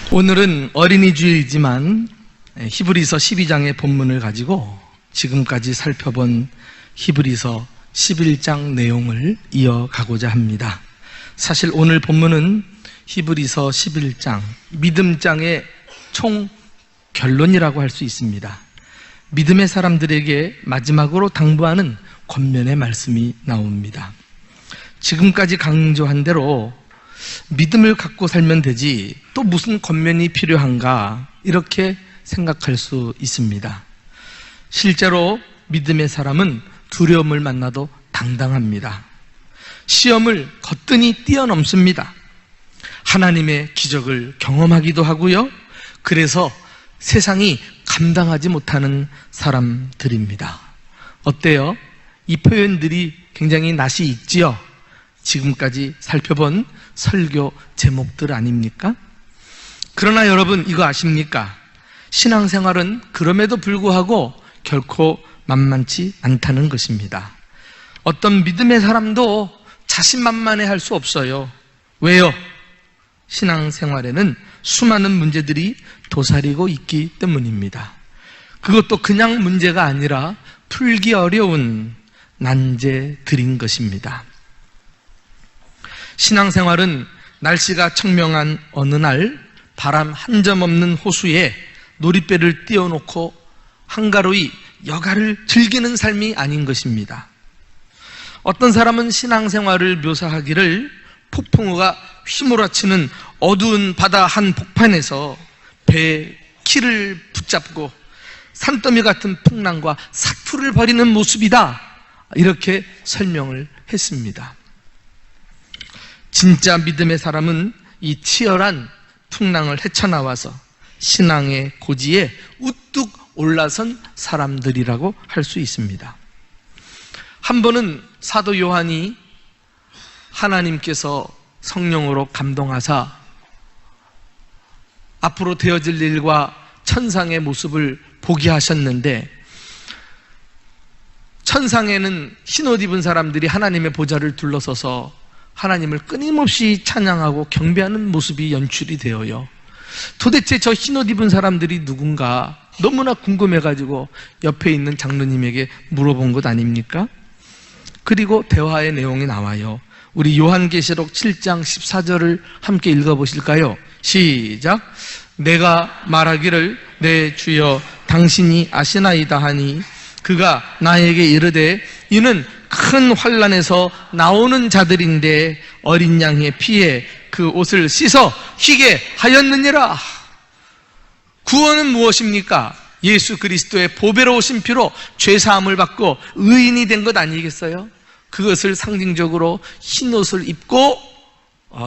오늘은 어린이 주일이지만 히브리서 12장의 본문을 가지고 지금까지 살펴본 히브리서 11장 내용을 이어가고자 합니다. 사실 오늘 본문은 히브리서 11장, 믿음장의 총 결론이라고 할 수 있습니다. 믿음의 사람들에게 마지막으로 당부하는 권면의 말씀이 나옵니다. 지금까지 강조한 대로 믿음을 갖고 살면 되지 또 무슨 권면이 필요한가 이렇게 생각할 수 있습니다. 실제로 믿음의 사람은 두려움을 만나도 당당합니다. 시험을 거뜬히 뛰어넘습니다. 하나님의 기적을 경험하기도 하고요. 그래서 세상이 감당하지 못하는 사람들입니다. 어때요? 이 표현들이 굉장히 낯이 익지요? 지금까지 살펴본 설교 제목들 아닙니까? 그러나 여러분 이거 아십니까? 신앙생활은 그럼에도 불구하고 결코 만만치 않다는 것입니다. 어떤 믿음의 사람도 자신만만해 할 수 없어요. 왜요? 신앙생활에는 수많은 문제들이 도사리고 있기 때문입니다. 그것도 그냥 문제가 아니라 풀기 어려운 난제들인 것입니다. 신앙생활은 날씨가 청명한 어느 날 바람 한 점 없는 호수에 놀이배를 띄워놓고 한가로이 여가를 즐기는 삶이 아닌 것입니다. 어떤 사람은 신앙생활을 묘사하기를 폭풍우가 휘몰아치는 어두운 바다 한 복판에서 배의 키를 붙잡고 산더미 같은 풍랑과 사투를 벌이는 모습이다, 이렇게 설명을 했습니다. 진짜 믿음의 사람은 이 치열한 풍랑을 헤쳐나와서 신앙의 고지에 우뚝 올라선 사람들이라고 할 수 있습니다. 한 번은 사도 요한이 하나님께서 성령으로 감동하사 앞으로 되어질 일과 천상의 모습을 보게 하셨는데, 천상에는 흰옷 입은 사람들이 하나님의 보좌를 둘러서서 하나님을 끊임없이 찬양하고 경배하는 모습이 연출이 되어요. 도대체 저 흰옷 입은 사람들이 누군가 너무나 궁금해가지고 옆에 있는 장로님에게 물어본 것 아닙니까? 그리고 대화의 내용이 나와요. 우리 요한계시록 7장 14절을 함께 읽어보실까요? 시작! 내가 말하기를 내 주여 당신이 아시나이다 하니 그가 나에게 이르되 이는 큰 환난에서 나오는 자들인데 어린 양의 피에 그 옷을 씻어 희게 하였느니라. 구원은 무엇입니까? 예수 그리스도의 보배로우신 피로 죄사함을 받고 의인이 된 것 아니겠어요? 그것을 상징적으로 흰 옷을 입고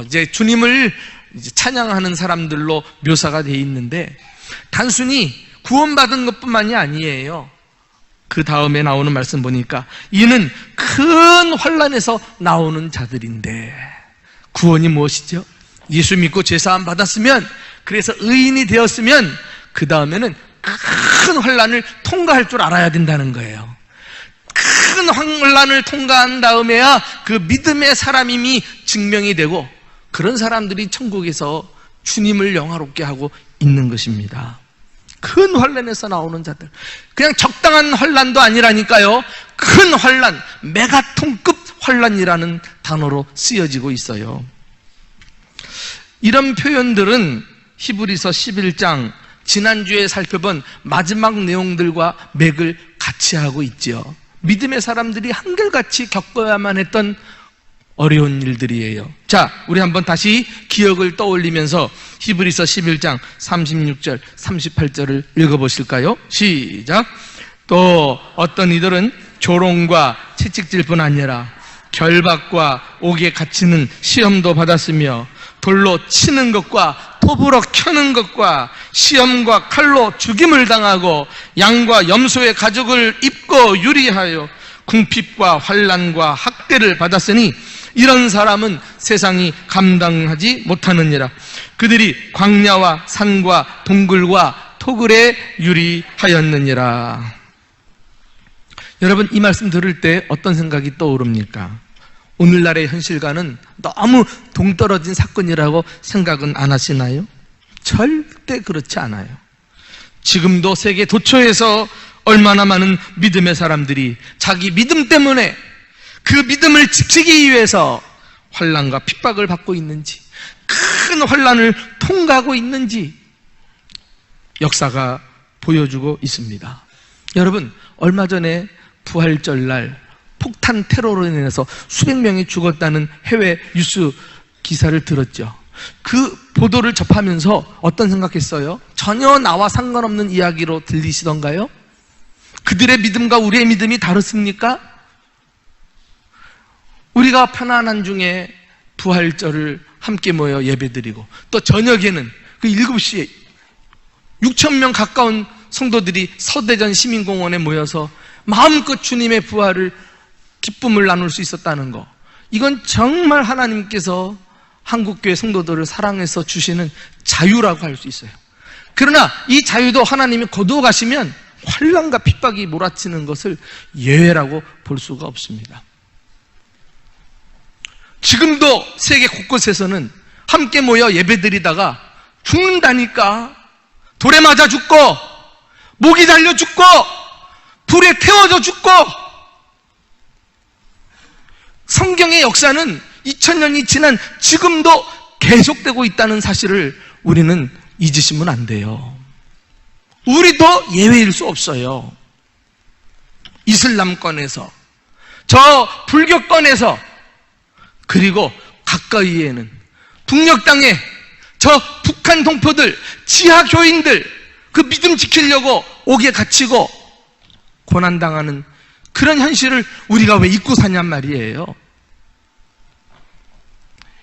이제 주님을 찬양하는 사람들로 묘사가 되어 있는데, 단순히 구원받은 것뿐만이 아니에요. 그 다음에 나오는 말씀 보니까 이는 큰 환난에서 나오는 자들인데, 구원이 무엇이죠? 예수 믿고 죄사함 받았으면, 그래서 의인이 되었으면 그 다음에는 큰 환난을 통과할 줄 알아야 된다는 거예요. 큰 환난을 통과한 다음에야 그 믿음의 사람임이 증명이 되고, 그런 사람들이 천국에서 주님을 영화롭게 하고 있는 것입니다. 큰 환난에서 나오는 자들, 그냥 적당한 환난도 아니라니까요. 큰 환난, 메가톤급 환난이라는 단어로 쓰여지고 있어요. 이런 표현들은 히브리서 11장 지난주에 살펴본 마지막 내용들과 맥을 같이 하고 있죠. 믿음의 사람들이 한결같이 겪어야만 했던 어려운 일들이에요. 자, 우리 한번 다시 기억을 떠올리면서 히브리서 11장 36절, 38절을 읽어보실까요? 시작! 또 어떤 이들은 조롱과 채찍질뿐 아니라 결박과 옥에 갇히는 시험도 받았으며 돌로 치는 것과 톱으로 켜는 것과 시험과 칼로 죽임을 당하고 양과 염소의 가죽을 입고 유리하여 궁핍과 환난과 학대를 받았으니 이런 사람은 세상이 감당하지 못하느니라. 그들이 광야와 산과 동굴과 토굴에 유리하였느니라. 여러분, 이 말씀 들을 때 어떤 생각이 떠오릅니까? 오늘날의 현실과는 너무 동떨어진 사건이라고 생각은 안 하시나요? 절대 그렇지 않아요. 지금도 세계 도처에서 얼마나 많은 믿음의 사람들이 자기 믿음 때문에 그 믿음을 지키기 위해서 환난과 핍박을 받고 있는지, 큰 환난을 통과하고 있는지 역사가 보여주고 있습니다. 여러분, 얼마 전에 부활절날 폭탄 테러로 인해서 수백 명이 죽었다는 해외 뉴스 기사를 들었죠. 그 보도를 접하면서 어떤 생각했어요? 전혀 나와 상관없는 이야기로 들리시던가요? 그들의 믿음과 우리의 믿음이 다르습니까? 우리가 편안한 중에 부활절을 함께 모여 예배드리고 또 저녁에는 그 7시에 6,000명 가까운 성도들이 서대전 시민공원에 모여서 마음껏 주님의 부활을 기쁨을 나눌 수 있었다는 거, 이건 정말 하나님께서 한국교회 성도들을 사랑해서 주시는 자유라고 할 수 있어요. 그러나 이 자유도 하나님이 거두어 가시면 환난과 핍박이 몰아치는 것을 예외라고 볼 수가 없습니다. 지금도 세계 곳곳에서는 함께 모여 예배드리다가 죽는다니까, 돌에 맞아 죽고 목이 달려 죽고 불에 태워져 죽고. 성경의 역사는 2000년이 지난 지금도 계속되고 있다는 사실을 우리는 잊으시면 안 돼요. 우리도 예외일 수 없어요. 이슬람권에서, 저 불교권에서, 그리고 가까이에는 북녘 땅에 저 북한 동포들, 지하 교인들, 그 믿음 지키려고 옥에 갇히고 고난당하는 그런 현실을 우리가 왜 잊고 사냔 말이에요.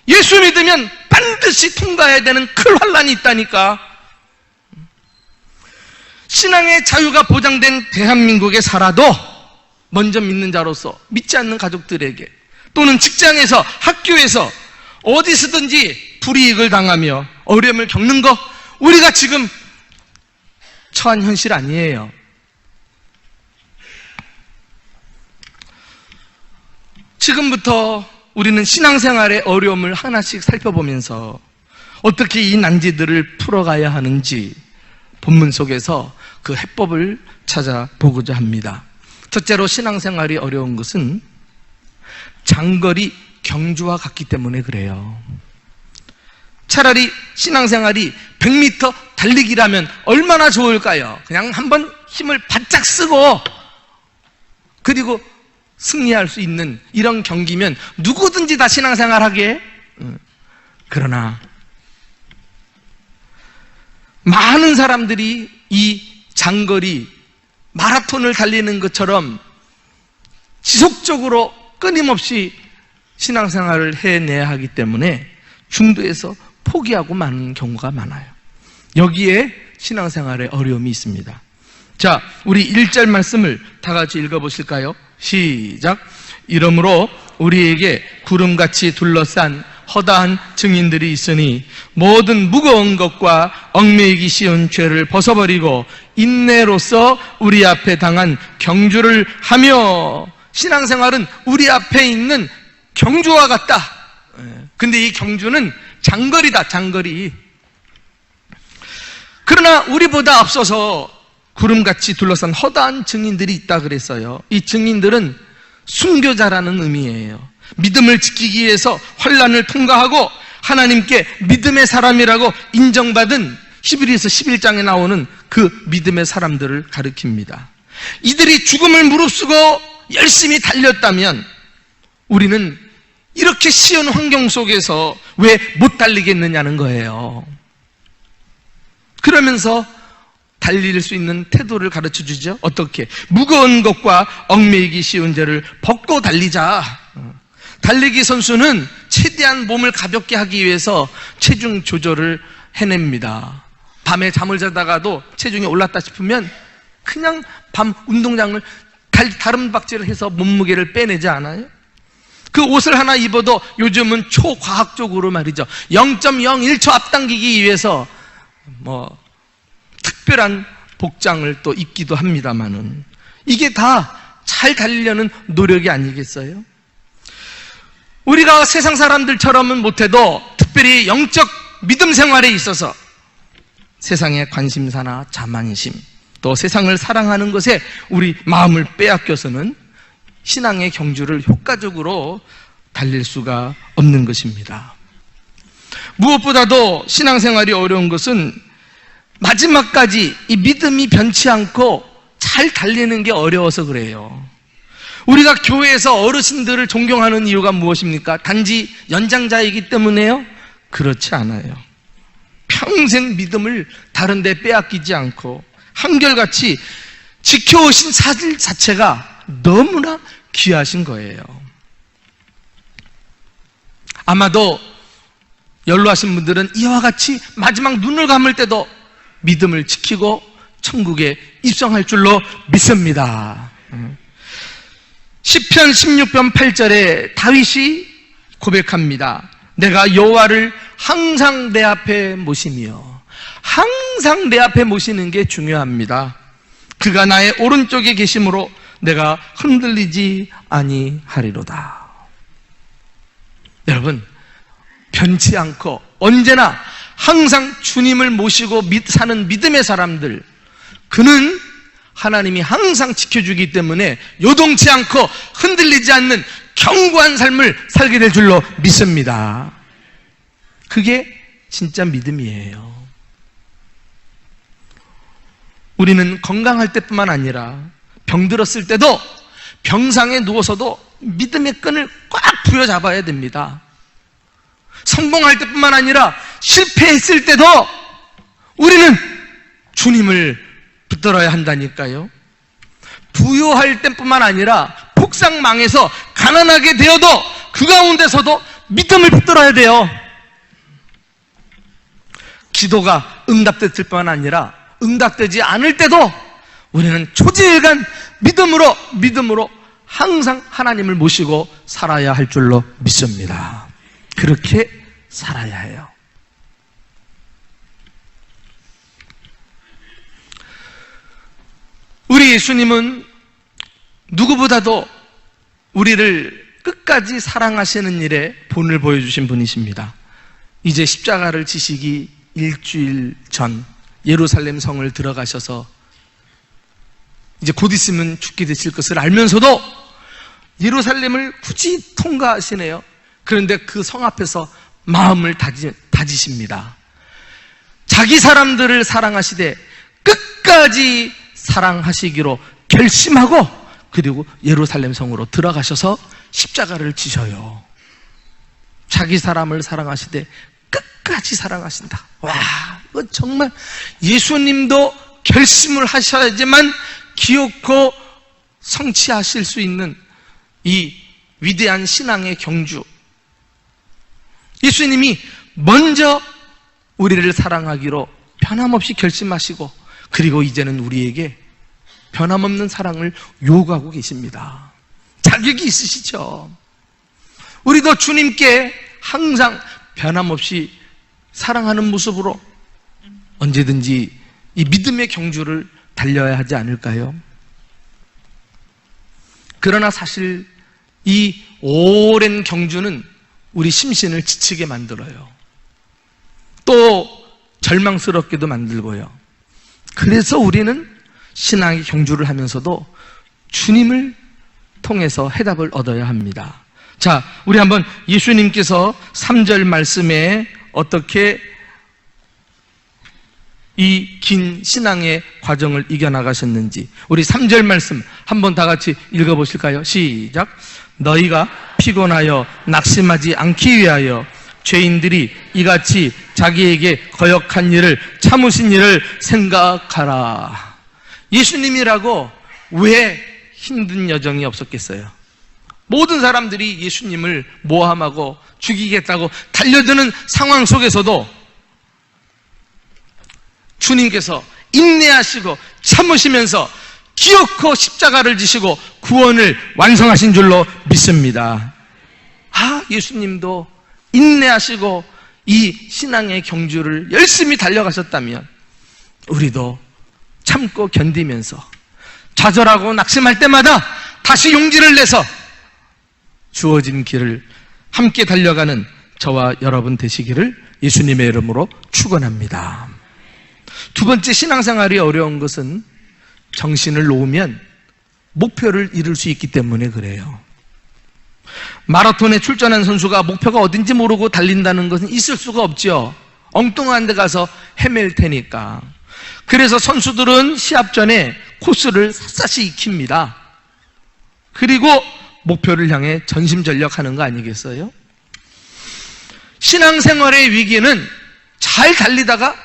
예수 믿으면 반드시 통과해야 되는 큰 환난이 있다니까. 신앙의 자유가 보장된 대한민국에 살아도 먼저 믿는 자로서 믿지 않는 가족들에게, 또는 직장에서, 학교에서 어디서든지 불이익을 당하며 어려움을 겪는 거, 우리가 지금 처한 현실 아니에요. 지금부터 우리는 신앙생활의 어려움을 하나씩 살펴보면서 어떻게 이 난제들을 풀어가야 하는지 본문 속에서 그 해법을 찾아보고자 합니다. 첫째로 신앙생활이 어려운 것은 장거리 경주와 같기 때문에 그래요. 차라리 신앙생활이 100m 달리기라면 얼마나 좋을까요? 그냥 한번 힘을 바짝 쓰고 그리고 승리할 수 있는 이런 경기면 누구든지 다 신앙생활 하게. 그러나 많은 사람들이 이 장거리 마라톤을 달리는 것처럼 지속적으로 끊임없이 신앙생활을 해내야 하기 때문에 중도에서 포기하고 마는 경우가 많아요. 여기에 신앙생활에 어려움이 있습니다. 자, 우리 1절 말씀을 다 같이 읽어보실까요? 시작. 이러므로 우리에게 구름같이 둘러싼 허다한 증인들이 있으니 모든 무거운 것과 얽매이기 쉬운 죄를 벗어버리고 인내로서 우리 앞에 당한 경주를 하며. 신앙생활은 우리 앞에 있는 경주와 같다. 근데 이 경주는 장거리다, 장거리. 그러나 우리보다 앞서서 구름같이 둘러싼 허다한 증인들이 있다 그랬어요. 이 증인들은 순교자라는 의미예요. 믿음을 지키기 위해서 환난을 통과하고 하나님께 믿음의 사람이라고 인정받은 히브리서 11장에 나오는 그 믿음의 사람들을 가리킵니다. 이들이 죽음을 무릅쓰고 열심히 달렸다면 우리는 이렇게 쉬운 환경 속에서 왜 못 달리겠느냐는 거예요. 그러면서 달릴 수 있는 태도를 가르쳐 주죠. 어떻게? 무거운 것과 얽매이기 쉬운 죄를 벗고 달리자. 달리기 선수는 최대한 몸을 가볍게 하기 위해서 체중 조절을 해냅니다. 밤에 잠을 자다가도 체중이 올랐다 싶으면 그냥 밤 운동장을 다름박질을 해서 몸무게를 빼내지 않아요? 그 옷을 하나 입어도 요즘은 초과학적으로 말이죠, 0.01초 앞당기기 위해서 특별한 복장을 또 입기도 합니다만은 이게 다 잘 달리려는 노력이 아니겠어요? 우리가 세상 사람들처럼은 못해도 특별히 영적 믿음 생활에 있어서 세상의 관심사나 자만심, 또 세상을 사랑하는 것에 우리 마음을 빼앗겨서는 신앙의 경주를 효과적으로 달릴 수가 없는 것입니다. 무엇보다도 신앙생활이 어려운 것은 마지막까지 이 믿음이 변치 않고 잘 달리는 게 어려워서 그래요. 우리가 교회에서 어르신들을 존경하는 이유가 무엇입니까? 단지 연장자이기 때문에요? 그렇지 않아요. 평생 믿음을 다른 데 빼앗기지 않고 한결같이 지켜오신 사실 자체가 너무나 귀하신 거예요. 아마도 연로하신 분들은 이와 같이 마지막 눈을 감을 때도 믿음을 지키고 천국에 입성할 줄로 믿습니다. 시편 16편 8절에 다윗이 고백합니다. 내가 여호와를 항상 내 앞에 모시며, 항상 내 앞에 모시는 게 중요합니다. 그가 나의 오른쪽에 계심으로 내가 흔들리지 아니하리로다. 여러분, 변치 않고 언제나 항상 주님을 모시고 사는 믿음의 사람들, 그는 하나님이 항상 지켜주기 때문에 요동치 않고 흔들리지 않는 견고한 삶을 살게 될 줄로 믿습니다. 그게 진짜 믿음이에요. 우리는 건강할 때뿐만 아니라 병들었을 때도, 병상에 누워서도 믿음의 끈을 꽉 부여잡아야 됩니다. 성공할 때뿐만 아니라 실패했을 때도 우리는 주님을 붙들어야 한다니까요. 부유할 때뿐만 아니라 폭삭망해서 가난하게 되어도 그 가운데서도 믿음을 붙들어야 돼요. 기도가 응답됐을 뿐만 아니라 응답되지 않을 때도 우리는 초지일간 믿음으로 항상 하나님을 모시고 살아야 할 줄로 믿습니다. 그렇게 살아야 해요. 우리 예수님은 누구보다도 우리를 끝까지 사랑하시는 일에 본을 보여주신 분이십니다. 이제 십자가를 지시기 일주일 전 예루살렘 성을 들어가셔서 이제 곧 있으면 죽게 되실 것을 알면서도 예루살렘을 굳이 통과하시네요. 그런데 그 성 앞에서 마음을 다지십니다. 자기 사람들을 사랑하시되 끝까지 사랑하시기로 결심하고, 그리고 예루살렘 성으로 들어가셔서 십자가를 지셔요. 자기 사람을 사랑하시되 끝까지 사랑하신다. 와, 이거 정말 예수님도 결심을 하셔야지만 기어코 성취하실 수 있는 이 위대한 신앙의 경주. 예수님이 먼저 우리를 사랑하기로 변함없이 결심하시고, 그리고 이제는 우리에게 변함없는 사랑을 요구하고 계십니다. 자격이 있으시죠. 우리도 주님께 항상 변함없이 사랑하는 모습으로 언제든지 이 믿음의 경주를 달려야 하지 않을까요? 그러나 사실 이 오랜 경주는 우리 심신을 지치게 만들어요. 또 절망스럽게도 만들고요. 그래서 우리는 신앙의 경주를 하면서도 주님을 통해서 해답을 얻어야 합니다. 자, 우리 한번 예수님께서 3절 말씀에 어떻게 이 긴 신앙의 과정을 이겨나가셨는지 우리 3절 말씀 한번 다 같이 읽어보실까요? 시작. 너희가 피곤하여 낙심하지 않기 위하여 죄인들이 이같이 자기에게 거역한 일을 참으신 일을 생각하라. 예수님이라고 왜 힘든 여정이 없었겠어요? 모든 사람들이 예수님을 모함하고 죽이겠다고 달려드는 상황 속에서도 주님께서 인내하시고 참으시면서 기어코 십자가를 지시고 구원을 완성하신 줄로 믿습니다. 예수님도 인내하시고 이 신앙의 경주를 열심히 달려가셨다면 우리도 참고 견디면서 좌절하고 낙심할 때마다 다시 용기를 내서 주어진 길을 함께 달려가는 저와 여러분 되시기를 예수님의 이름으로 축원합니다. 두 번째, 신앙생활이 어려운 것은 정신을 놓으면 목표를 이룰 수 있기 때문에 그래요. 마라톤에 출전한 선수가 목표가 어딘지 모르고 달린다는 것은 있을 수가 없죠. 엉뚱한 데 가서 헤맬 테니까. 그래서 선수들은 시합 전에 코스를 샅샅이 익힙니다. 그리고 목표를 향해 전심전력하는 거 아니겠어요? 신앙생활의 위기는 잘 달리다가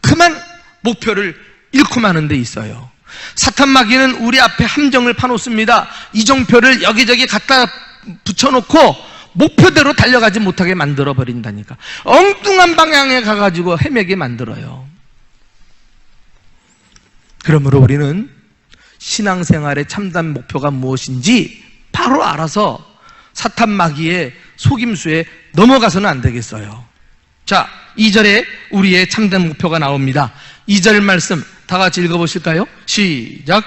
그만 목표를 잃고 마는 데 있어요. 사탄 마귀는 우리 앞에 함정을 파놓습니다. 이정표를 여기저기 갖다 붙여놓고 목표대로 달려가지 못하게 만들어 버린다니까. 엉뚱한 방향에 가가지고 헤매게 만들어요. 그러므로 우리는 신앙생활의 참된 목표가 무엇인지 바로 알아서 사탄 마귀의 속임수에 넘어가서는 안 되겠어요. 자, 2절에 우리의 참된 목표가 나옵니다. 2절 말씀 다 같이 읽어보실까요? 시작.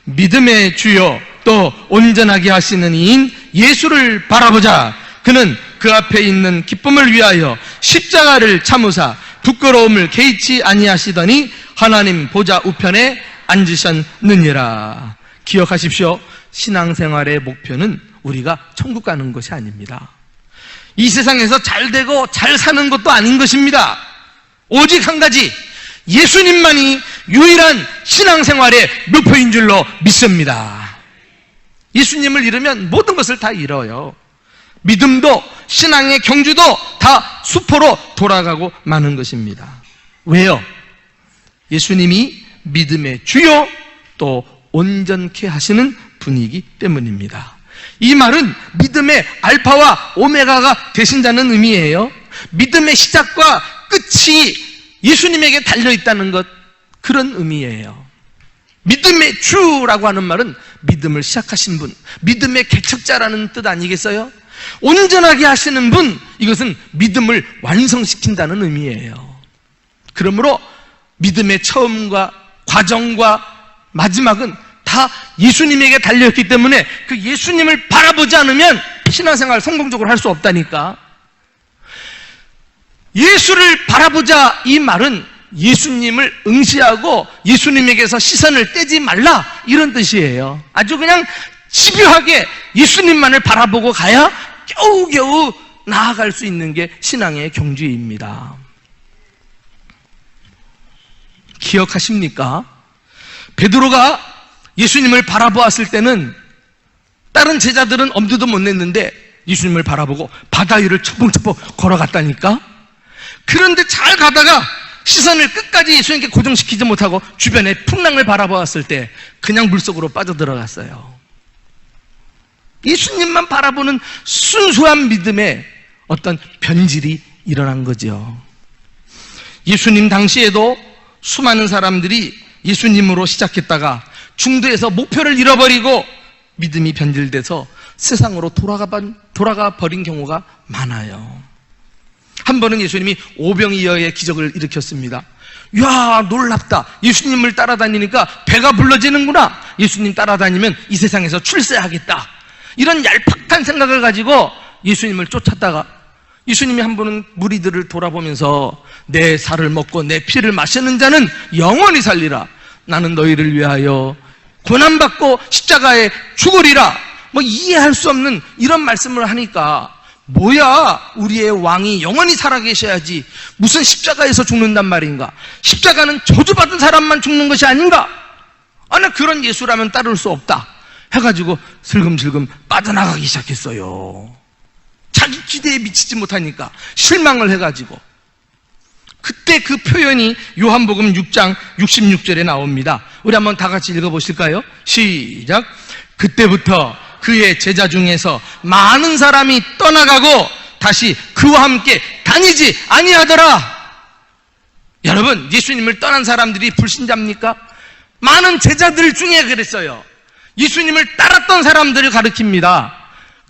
믿음의 주요 또 온전하게 하시는 이인 예수를 바라보자. 그는 그 앞에 있는 기쁨을 위하여 십자가를 참으사 부끄러움을 개의치 아니하시더니 하나님 보좌 우편에 앉으셨느니라. 기억하십시오. 신앙생활의 목표는 우리가 천국 가는 것이 아닙니다. 이 세상에서 잘 되고 잘 사는 것도 아닌 것입니다. 오직 한 가지, 예수님만이 유일한 신앙생활의 목표인 줄로 믿습니다. 예수님을 잃으면 모든 것을 다 잃어요. 믿음도 신앙의 경주도 다 수포로 돌아가고 마는 것입니다. 왜요? 예수님이 믿음의 주요 또 온전케 하시는 분이기 때문입니다. 이 말은 믿음의 알파와 오메가가 되신다는 의미예요. 믿음의 시작과 끝이 예수님에게 달려있다는 것, 그런 의미예요. 믿음의 주라고 하는 말은 믿음을 시작하신 분, 믿음의 개척자라는 뜻 아니겠어요? 온전하게 하시는 분, 이것은 믿음을 완성시킨다는 의미예요. 그러므로 믿음의 처음과 과정과 마지막은 다 예수님에게 달려있기 때문에 그 예수님을 바라보지 않으면 신앙생활 성공적으로 할 수 없다니까. 예수를 바라보자, 이 말은 예수님을 응시하고 예수님에게서 시선을 떼지 말라, 이런 뜻이에요. 아주 그냥 집요하게 예수님만을 바라보고 가야 겨우겨우 나아갈 수 있는 게 신앙의 경주입니다. 기억하십니까? 베드로가 예수님을 바라보았을 때는 다른 제자들은 엄두도 못 냈는데 예수님을 바라보고 바다 위를 첨벙첨벙 걸어갔다니까. 그런데 잘 가다가 시선을 끝까지 예수님께 고정시키지 못하고 주변의 풍랑을 바라보았을 때 그냥 물속으로 빠져들어갔어요. 예수님만 바라보는 순수한 믿음에 어떤 변질이 일어난 거죠. 예수님 당시에도 수많은 사람들이 예수님으로 시작했다가 중도에서 목표를 잃어버리고 믿음이 변질돼서 세상으로 돌아가 버린 경우가 많아요. 한 번은 예수님이 오병이어의 기적을 일으켰습니다. 이야, 놀랍다. 예수님을 따라다니니까 배가 불러지는구나. 예수님 따라다니면 이 세상에서 출세하겠다. 이런 얄팍한 생각을 가지고 예수님을 쫓았다가 예수님이 한 번은 무리들을 돌아보면서 내 살을 먹고 내 피를 마시는 자는 영원히 살리라. 나는 너희를 위하여 고난받고 십자가에 죽으리라. 이해할 수 없는 이런 말씀을 하니까, 뭐야, 우리의 왕이 영원히 살아계셔야지 무슨 십자가에서 죽는단 말인가? 십자가는 저주받은 사람만 죽는 것이 아닌가? 나 그런 예수라면 따를 수 없다 해가지고 슬금슬금 빠져나가기 시작했어요. 자기 기대에 미치지 못하니까 실망을 해가지고. 그때 그 표현이 요한복음 6장 66절에 나옵니다. 우리 한번 다 같이 읽어보실까요? 시작. 그때부터 그의 제자 중에서 많은 사람이 떠나가고 다시 그와 함께 다니지 아니하더라. 여러분, 예수님을 떠난 사람들이 불신자입니까? 많은 제자들 중에 그랬어요. 예수님을 따랐던 사람들을 가리킵니다.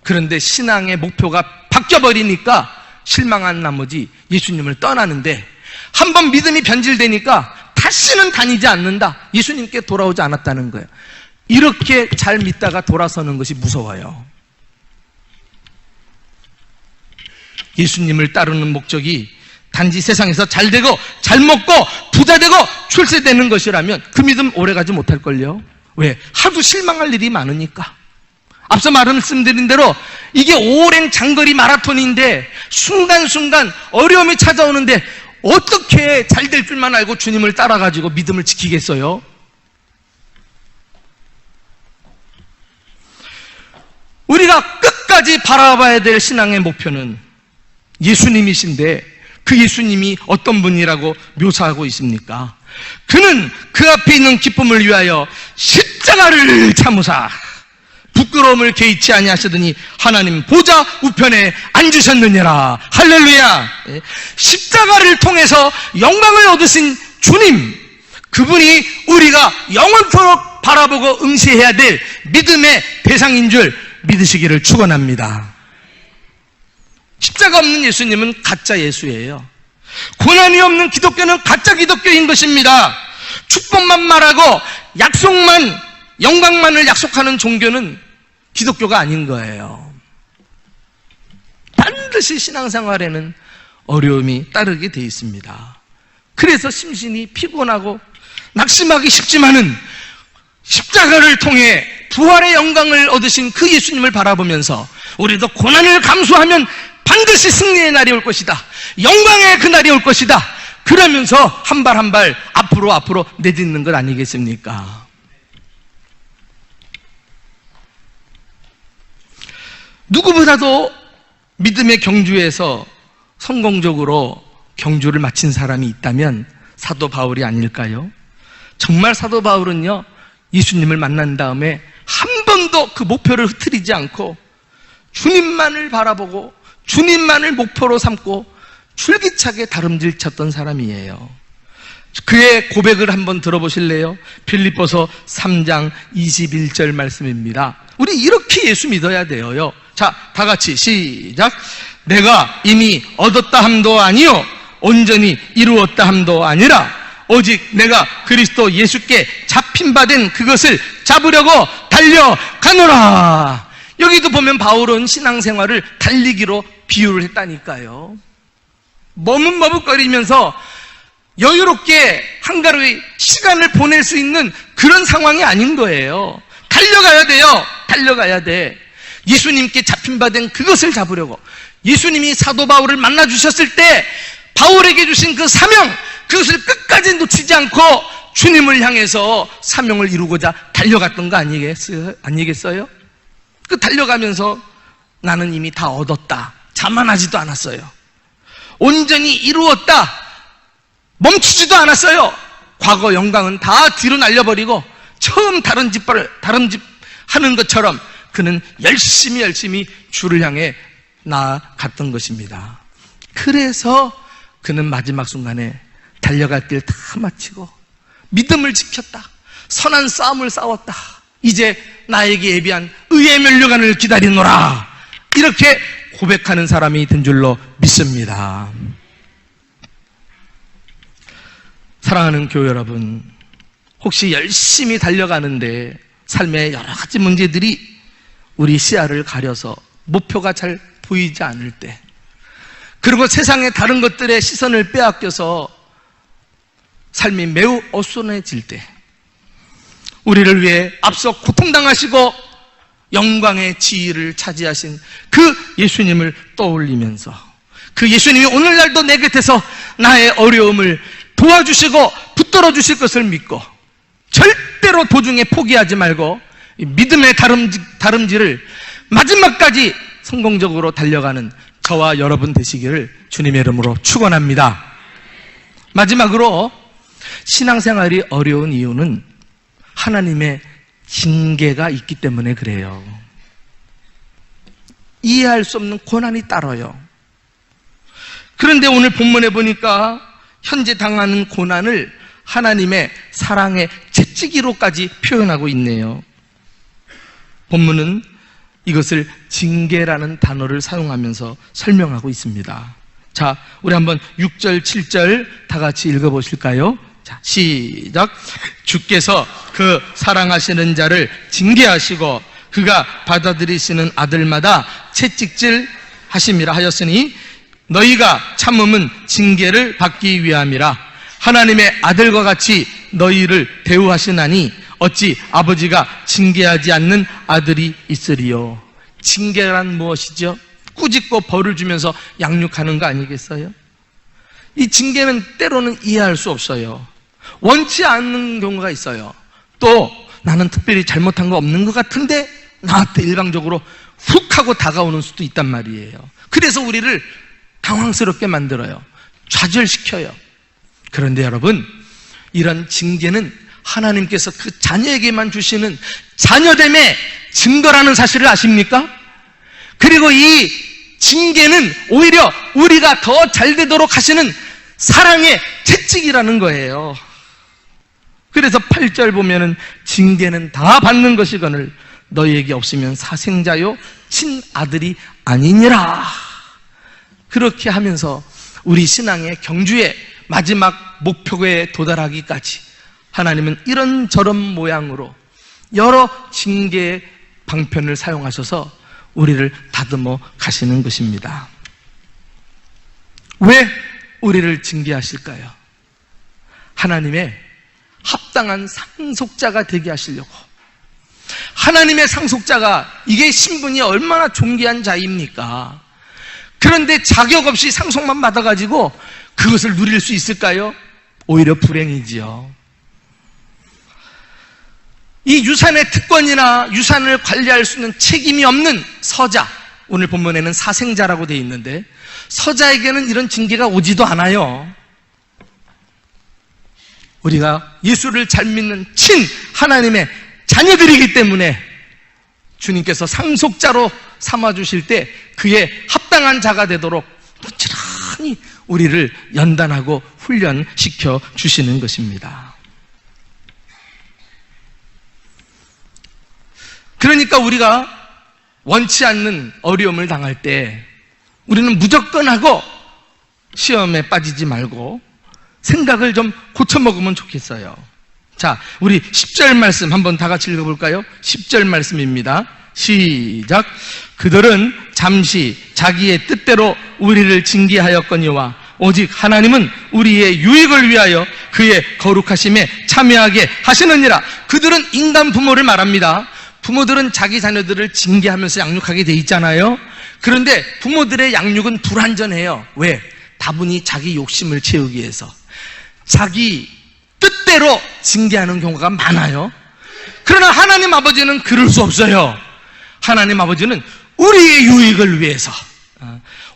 그런데 신앙의 목표가 바뀌어버리니까 실망한 나머지 예수님을 떠나는데, 한번 믿음이 변질되니까 다시는 다니지 않는다. 예수님께 돌아오지 않았다는 거예요. 이렇게 잘 믿다가 돌아서는 것이 무서워요. 예수님을 따르는 목적이 단지 세상에서 잘 되고 잘 먹고 부자 되고 출세되는 것이라면 그 믿음 오래가지 못할걸요. 왜? 하도 실망할 일이 많으니까. 앞서 말씀드린 대로 이게 오랜 장거리 마라톤인데 순간순간 어려움이 찾아오는데 어떻게 잘 될 줄만 알고 주님을 따라가지고 믿음을 지키겠어요? 우리가 끝까지 바라봐야 될 신앙의 목표는 예수님이신데 그 예수님이 어떤 분이라고 묘사하고 있습니까? 그는 그 앞에 있는 기쁨을 위하여 십자가를 참으사 부끄러움을 개의치 아니하시더니 하나님 보좌 우편에 앉으셨느니라. 할렐루야. 십자가를 통해서 영광을 얻으신 주님, 그분이 우리가 영원토록 바라보고 응시해야 될 믿음의 대상인 줄 믿으시기를 축원합니다. 십자가 없는 예수님은 가짜 예수예요. 고난이 없는 기독교는 가짜 기독교인 것입니다. 축복만 말하고 약속만, 영광만을 약속하는 종교는 기독교가 아닌 거예요. 반드시 신앙생활에는 어려움이 따르게 돼 있습니다. 그래서 심신이 피곤하고 낙심하기 쉽지만은 십자가를 통해 부활의 영광을 얻으신 그 예수님을 바라보면서 우리도 고난을 감수하면 반드시 승리의 날이 올 것이다. 영광의 그 날이 올 것이다. 그러면서 한 발 한 발 앞으로 내딛는 것 아니겠습니까? 누구보다도 믿음의 경주에서 성공적으로 경주를 마친 사람이 있다면 사도 바울이 아닐까요? 정말 사도 바울은요, 예수님을 만난 다음에 한 번도 그 목표를 흐트리지 않고 주님만을 바라보고 주님만을 목표로 삼고 줄기차게 다름질 쳤던 사람이에요. 그의 고백을 한번 들어보실래요? 빌립보서 3장 21절 말씀입니다. 우리 이렇게 예수 믿어야 돼요. 자, 다 같이 시작. 내가 이미 얻었다 함도 아니요 온전히 이루었다 함도 아니라 오직 내가 그리스도 예수께 잡힌 바 된 그것을 잡으려고 달려가노라. 여기도 보면 바울은 신앙생활을 달리기로 비유를 했다니까요. 머뭇머뭇거리면서 여유롭게 한가로이 시간을 보낼 수 있는 그런 상황이 아닌 거예요. 달려가야 돼요. 달려가야 돼. 예수님께 잡힌 바 된 그것을 잡으려고. 예수님이 사도 바울을 만나주셨을 때 바울에게 주신 그 사명, 그것을 끝까지 놓치지 않고 주님을 향해서 사명을 이루고자 달려갔던 거 아니겠어요? 그 달려가면서 나는 이미 다 얻었다, 자만하지도 않았어요. 온전히 이루었다, 멈추지도 않았어요. 과거 영광은 다 뒤로 날려버리고 처음 다른 집 하는 것처럼 그는 열심히 주를 향해 나아갔던 것입니다. 그래서 그는 마지막 순간에 달려갈 길 다 마치고 믿음을 지켰다, 선한 싸움을 싸웠다, 이제 나에게 예비한 의의 면류관을 기다리노라, 이렇게 고백하는 사람이 된 줄로 믿습니다. 사랑하는 교회 여러분, 혹시 열심히 달려가는데 삶의 여러 가지 문제들이 우리 시야를 가려서 목표가 잘 보이지 않을 때, 그리고 세상의 다른 것들의 시선을 빼앗겨서 삶이 매우 어수선해질 때, 우리를 위해 앞서 고통당하시고 영광의 지위를 차지하신 그 예수님을 떠올리면서 그 예수님이 오늘날도 내 곁에서 나의 어려움을 도와주시고 붙들어 주실 것을 믿고 절대로 도중에 포기하지 말고 믿음의 다름질을 마지막까지 성공적으로 달려가는 저와 여러분 되시기를 주님의 이름으로 축원합니다. 마지막으로 신앙생활이 어려운 이유는 하나님의 징계가 있기 때문에 그래요. 이해할 수 없는 고난이 따라요. 그런데 오늘 본문에 보니까 현재 당하는 고난을 하나님의 사랑의 채찍이로까지 표현하고 있네요. 본문은 이것을 징계라는 단어를 사용하면서 설명하고 있습니다. 자, 우리 한번 6절, 7절 다 같이 읽어보실까요? 자, 시작. 주께서 그 사랑하시는 자를 징계하시고 그가 받아들이시는 아들마다 채찍질 하심이라 하였으니 너희가 참음은 징계를 받기 위함이라. 하나님의 아들과 같이 너희를 대우하시나니 어찌 아버지가 징계하지 않는 아들이 있으리요. 징계란 무엇이죠? 꾸짖고 벌을 주면서 양육하는 거 아니겠어요? 이 징계는 때로는 이해할 수 없어요. 원치 않는 경우가 있어요. 또 나는 특별히 잘못한 거 없는 것 같은데 나한테 일방적으로 훅 하고 다가오는 수도 있단 말이에요. 그래서 우리를 당황스럽게 만들어요. 좌절시켜요. 그런데 여러분, 이런 징계는 하나님께서 그 자녀에게만 주시는 자녀됨의 증거라는 사실을 아십니까? 그리고 이 징계는 오히려 우리가 더 잘 되도록 하시는 사랑의 채찍이라는 거예요. 그래서 8절 보면은 징계는 다 받는 것이거늘 너희에게 없으면 사생자요 친아들이 아니니라. 그렇게 하면서 우리 신앙의 경주의 마지막 목표에 도달하기까지 하나님은 이런저런 모양으로 여러 징계의 방편을 사용하셔서 우리를 다듬어 가시는 것입니다. 왜 우리를 징계하실까요? 하나님의 합당한 상속자가 되게 하시려고. 하나님의 상속자가 이게 신분이 얼마나 존귀한 자입니까? 그런데 자격 없이 상속만 받아가지고 그것을 누릴 수 있을까요? 오히려 불행이지요. 이 유산의 특권이나 유산을 관리할 수 있는 책임이 없는 서자, 오늘 본문에는 사생자라고 되어 있는데 서자에게는 이런 징계가 오지도 않아요. 우리가 예수를 잘 믿는 친 하나님의 자녀들이기 때문에 주님께서 상속자로 삼아주실 때 그의 합당한 자가 되도록 부지런히 우리를 연단하고 훈련시켜 주시는 것입니다. 그러니까 우리가 원치 않는 어려움을 당할 때 우리는 무조건 하고 시험에 빠지지 말고 생각을 좀 고쳐먹으면 좋겠어요. 자, 우리 10절 말씀 한번 다 같이 읽어볼까요? 10절 말씀입니다. 시작. 그들은 잠시 자기의 뜻대로 우리를 징계하였거니와 오직 하나님은 우리의 유익을 위하여 그의 거룩하심에 참여하게 하시느니라. 그들은 인간 부모를 말합니다. 부모들은 자기 자녀들을 징계하면서 양육하게 돼 있잖아요. 그런데 부모들의 양육은 불완전해요. 왜? 다분히 자기 욕심을 채우기 위해서 자기 뜻대로 징계하는 경우가 많아요. 그러나 하나님 아버지는 그럴 수 없어요. 하나님 아버지는 우리의 유익을 위해서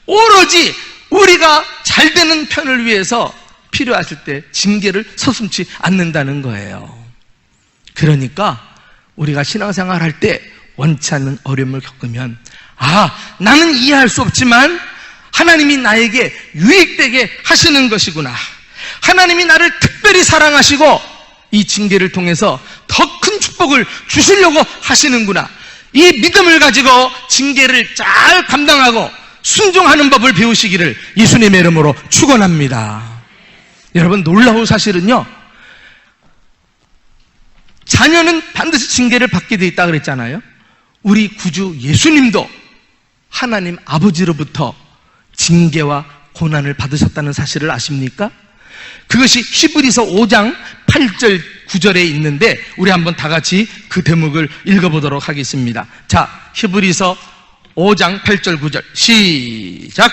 오로지 우리가 잘 되는 편을 위해서 필요하실 때 징계를 서슴지 않는다는 거예요. 그러니까 우리가 신앙생활 할 때 원치 않는 어려움을 겪으면 나는 이해할 수 없지만 하나님이 나에게 유익되게 하시는 것이구나. 하나님이 나를 특별히 사랑하시고 이 징계를 통해서 더 큰 축복을 주시려고 하시는구나. 이 믿음을 가지고 징계를 잘 감당하고 순종하는 법을 배우시기를 예수님의 이름으로 축원합니다. 여러분, 놀라운 사실은요, 자녀는 반드시 징계를 받게 돼 있다 그랬잖아요. 우리 구주 예수님도 하나님 아버지로부터 징계와 고난을 받으셨다는 사실을 아십니까? 그것이 히브리서 5장 8절 9절에 있는데 우리 한번 다 같이 그 대목을 읽어보도록 하겠습니다. 자, 히브리서 5장 8절 9절 시작.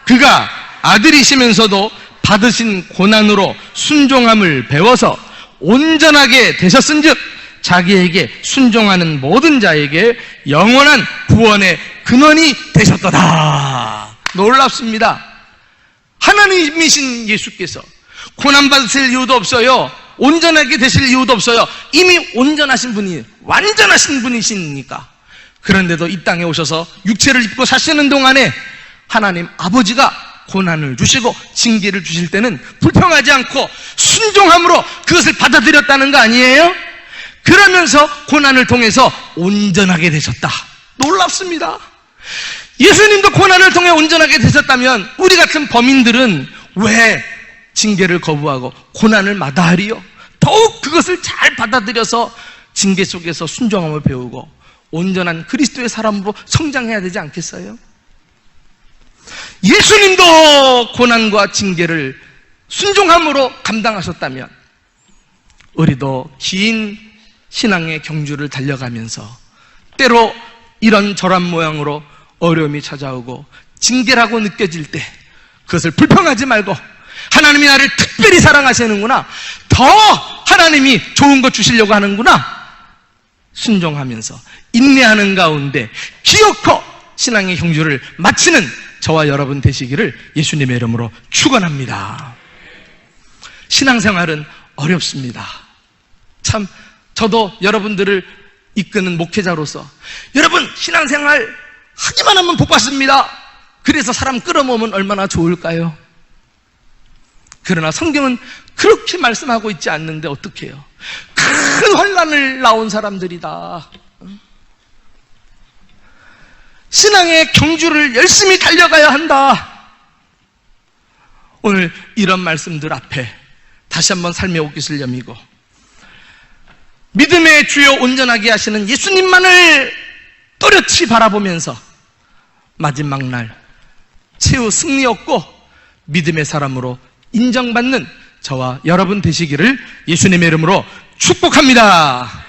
그가 아들이시면서도 받으신 고난으로 순종함을 배워서 온전하게 되셨은즉 자기에게 순종하는 모든 자에게 영원한 구원의 근원이 되셨도다. 놀랍습니다. 하나님이신 예수께서 고난받으실 이유도 없어요. 온전하게 되실 이유도 없어요. 이미 온전하신 분이, 완전하신 분이시니까. 그런데도 이 땅에 오셔서 육체를 입고 사시는 동안에 하나님 아버지가 고난을 주시고 징계를 주실 때는 불평하지 않고 순종함으로 그것을 받아들였다는 거 아니에요? 그러면서 고난을 통해서 온전하게 되셨다. 놀랍습니다. 예수님도 고난을 통해 온전하게 되셨다면 우리 같은 범인들은 왜 징계를 거부하고 고난을 마다하리요? 더욱 그것을 잘 받아들여서 징계 속에서 순종함을 배우고 온전한 그리스도의 사람으로 성장해야 되지 않겠어요? 예수님도 고난과 징계를 순종함으로 감당하셨다면 우리도 긴 신앙의 경주를 달려가면서 때로 이런저런 모양으로 어려움이 찾아오고 징계라고 느껴질 때 그것을 불평하지 말고 하나님이 나를 특별히 사랑하시는구나, 더 하나님이 좋은 것 주시려고 하는구나, 순종하면서 인내하는 가운데 기어코 신앙의 경주를 마치는 저와 여러분 되시기를 예수님의 이름으로 축원합니다. 신앙생활은 어렵습니다. 참 저도 여러분들을 이끄는 목회자로서 여러분 신앙생활 하기만 하면 복 받습니다. 그래서 사람 끌어모으면 얼마나 좋을까요? 그러나 성경은 그렇게 말씀하고 있지 않는데 어떻게 해요? 큰 환난을 나온 사람들이다. 신앙의 경주를 열심히 달려가야 한다. 오늘 이런 말씀들 앞에 다시 한번 삶의 옷깃을 여미고 믿음의 주요 온전하게 하시는 예수님만을 또렷이 바라보면서 마지막 날 최후 승리 얻고 믿음의 사람으로 인정받는 저와 여러분 되시기를 예수님의 이름으로 축복합니다.